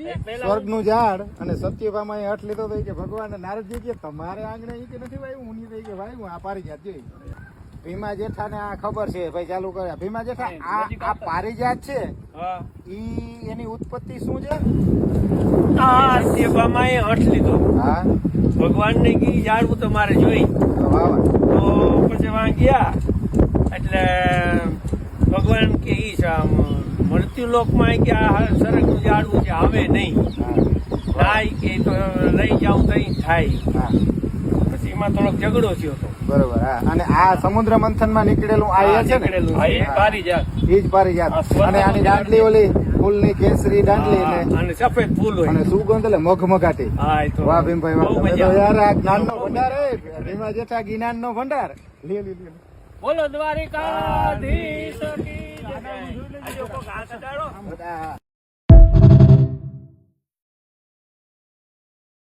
સ્વર્ગનું ઝાડ અને સત્યભામાં હઠ લીધો તો કે ભગવાન નારદજી કે તમારે આંગણે ઈ કે નથી વાયું હું નહીં કે વાયું આ પારિજાત જોઈ ભીમા જેઠા ને આ ખબર છે ભાઈ ચાલુ કરે ભીમા જેઠા આ પારિજાત છે ઈ એની ઉત્પત્તિ શું છે આ સત્યભામાએ હઠ લીધો હા ભગવાન ને કી જાળવું તમારે જોઈ વાહ તો પછી વાં ગયા એટલે ભગવાન કે ઈ મૃત્યુ લોકમાં કે આ સરગનું ઝાડવું છે હવે નહીં થાય કે તો લઈ જાઉં તો થાય પછી એમાં થોડોક ઝઘડો થયો હતો બરોબર હા અને આ સમુદ્ર મંથન માં નીકળેલું આ એ છે ને પારિજાત ઈ જ પારિજાત અને આની દાંડલી ઓલી ફૂલની કેસરી દાંડલી અને સફેદ ફૂલ હોય અને સુગંધ એટલે મગમગાટી હા એ તો વાહ ભીમભાઈ વાહ બહુ તમે મજા તો યાર આ જ્ઞાનનો ભંડાર હે ભીમા જેઠા જ્ઞાનનો ભંડાર લે બોલો દ્વારિકાધીશ કી જય.